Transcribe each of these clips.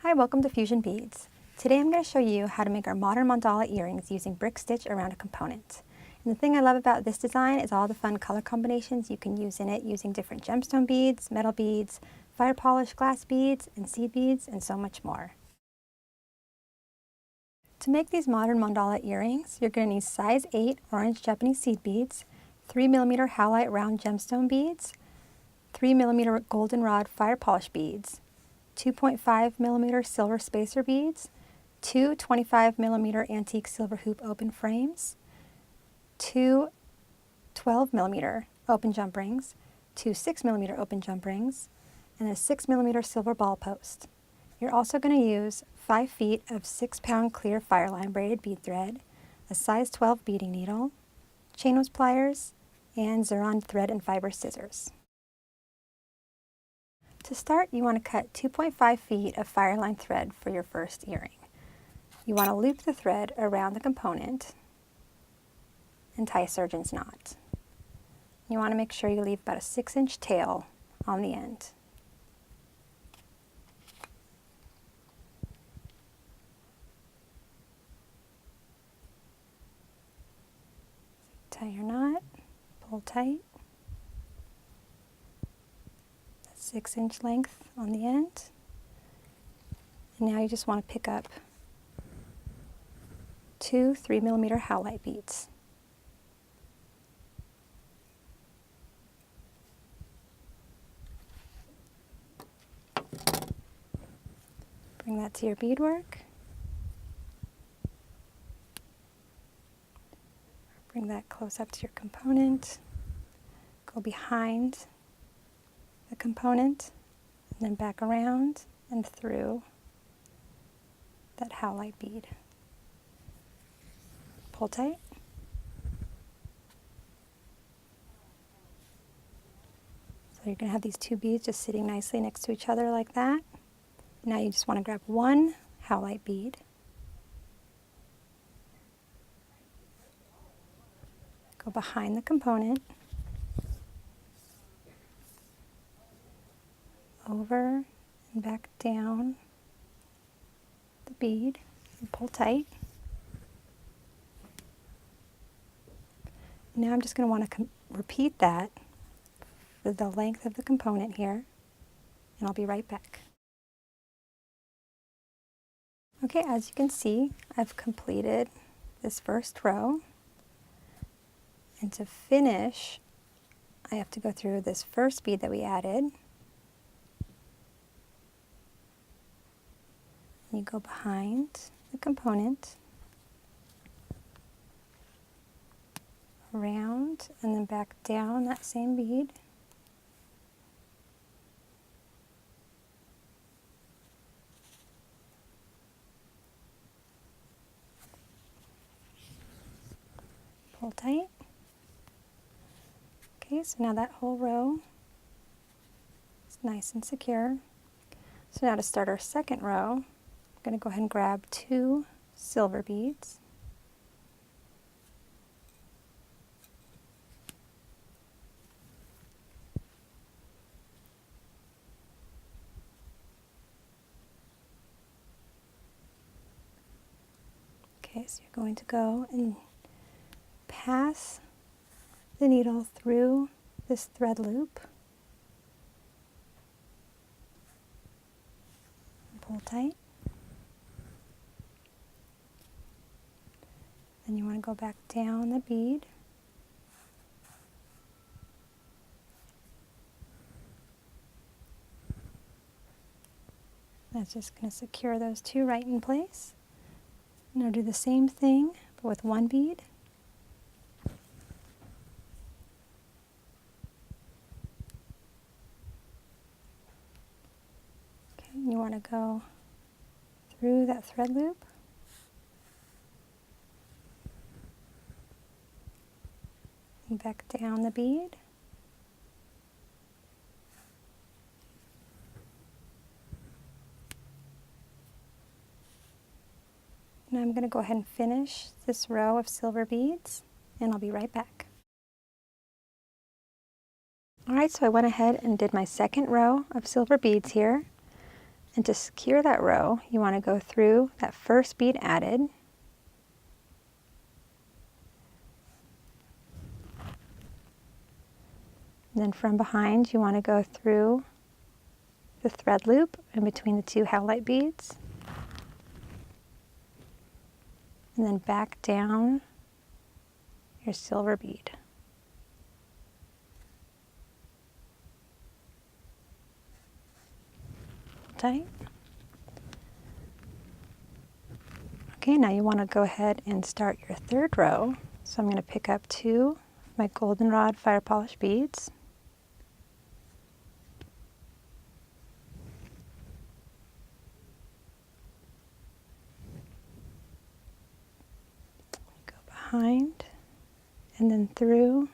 Hi, welcome to Fusion Beads. Today I'm going to show you how to make our modern mandala earrings using brick stitch around a component. And the thing I love about this design is all the fun color combinations you can use in it using different gemstone beads, metal beads, fire polished glass beads, and seed beads, and so much more. To make these modern mandala earrings, you're going to need size 8 orange Japanese seed beads, 3mm Howlite round gemstone beads, 3mm Goldenrod fire polish beads, 2.5mm silver spacer beads, 2 25mm antique silver hoop open frames, 2 12mm open jump rings, 2 6mm open jump rings, and a 6mm silver ball post. You're also going to use 5 feet of 6-pound clear FireLine braided bead thread, a size 12 beading needle, chain nose pliers, and Xeron thread and fiber scissors. To start, you want to cut 2.5 feet of FireLine thread for your first earring. You want to loop the thread around the component and tie a surgeon's knot. You want to make sure you leave about a 6-inch tail on the end. Tie your knot, pull tight. 6-inch length on the end. And now you just want to pick up 2 3mm Howlite beads. Bring that to your beadwork. Bring that close up to your component. Go behind the component, and then back around and through that Howlite bead. Pull tight. So you're going to have these two beads just sitting nicely next to each other like that. Now you just want to grab one Howlite bead, go behind the component, over and back down the bead, and pull tight. Now I'm just going to want to repeat that for the length of the component here, and I'll be right back. Okay, as you can see, I've completed this first row, and to finish, I have to go through this first bead that we added. You go behind the component, around, and then back down that same bead. Pull tight. Okay, so now that whole row is nice and secure. So now to start our second row, I'm going to go ahead and grab 2 silver beads. Okay, so you're going to go and pass the needle through this thread loop. Pull tight. Then you want to go back down the bead. That's just going to secure those 2 right in place. Now do the same thing, but with 1 bead. Okay, and you want to go through that thread loop. And back down the bead. Now I'm going to go ahead and finish this row of silver beads, and I'll be right back. Alright, so I went ahead and did my second row of silver beads here, And to secure that row, you want to go through that first bead added, and then from behind you want to go through the thread loop in between the two howlite beads, and then back down your silver bead. Tight. Okay, now you want to go ahead and start your third row. So I'm going to pick up 2 of my Goldenrod fire polish beads. Go behind and then through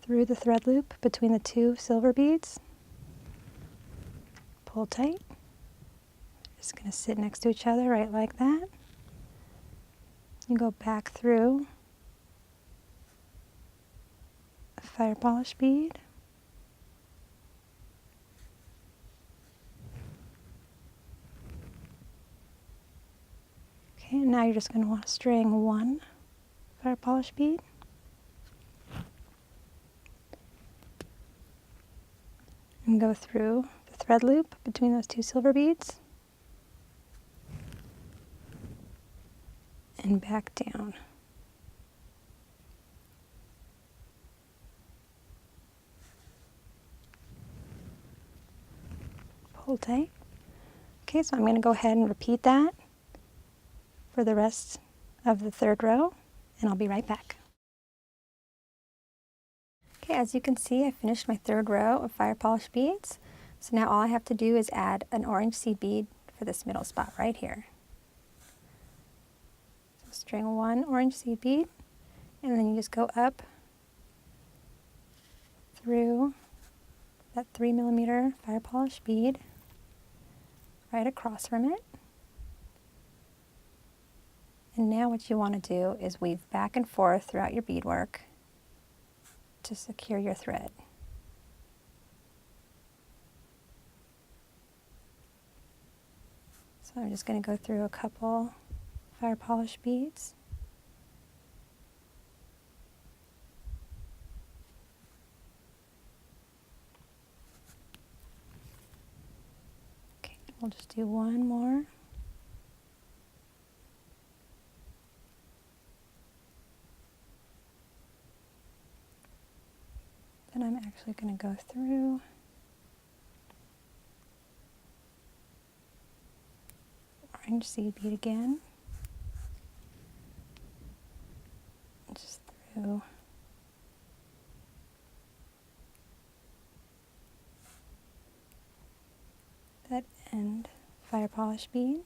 the thread loop between the 2 silver beads. Pull tight. Just going to sit next to each other right like that. You go back through a fire polish bead. Okay, and now you're just going to want to string 1 fire polish bead. And go through the thread loop between those 2 silver beads. And back down. Pull tight. Okay, so I'm going to go ahead and repeat that for the rest of the third row, and I'll be right back. Okay, as you can see, I finished my third row of fire polish beads. So now all I have to do is add an orange seed bead for this middle spot right here. So string 1 orange seed bead, and then you just go up through that 3mm fire polish bead, right across from it. And now what you want to do is weave back and forth throughout your beadwork to secure your thread. So I'm just going to go through a couple fire polish beads. Okay, we'll just do 1 more. Then I'm actually going to go through orange seed bead again, just through that end fire polish bead.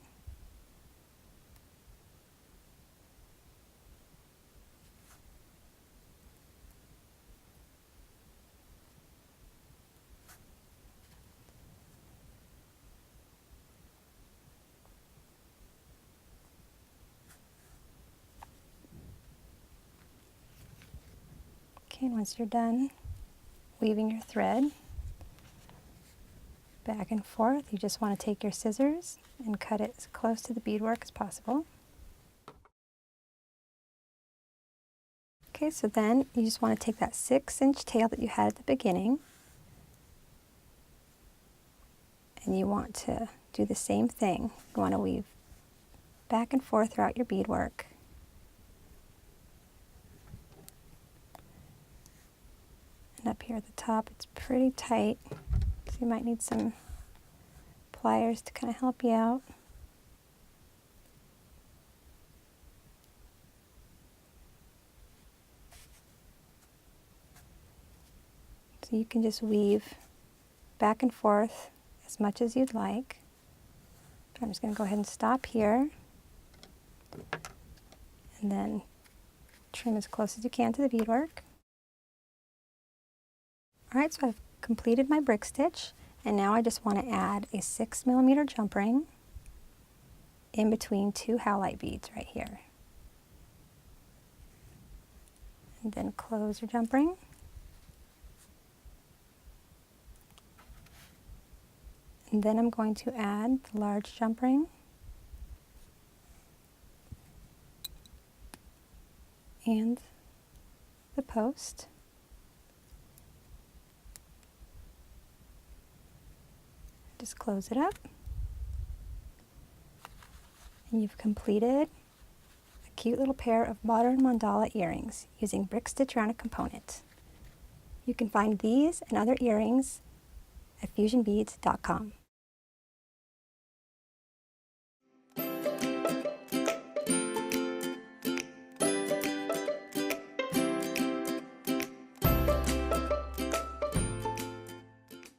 Okay, and once you're done weaving your thread back and forth, you just want to take your scissors and cut it as close to the beadwork as possible. Okay, so then you just want to take that 6-inch tail that you had at the beginning, and you want to do the same thing. You want to weave back and forth throughout your beadwork. And up here at the top, it's pretty tight, so you might need some pliers to kind of help you out. So you can just weave back and forth as much as you'd like. I'm just going to go ahead and stop here, and then trim as close as you can to the beadwork. Alright, so I've completed my brick stitch, and now I just want to add a 6mm jump ring in between 2 howlite beads right here. And then close your jump ring. And then I'm going to add the large jump ring and the post. Just close it up. And you've completed a cute little pair of modern mandala earrings using brick stitch rounded component. You can find these and other earrings at fusionbeads.com.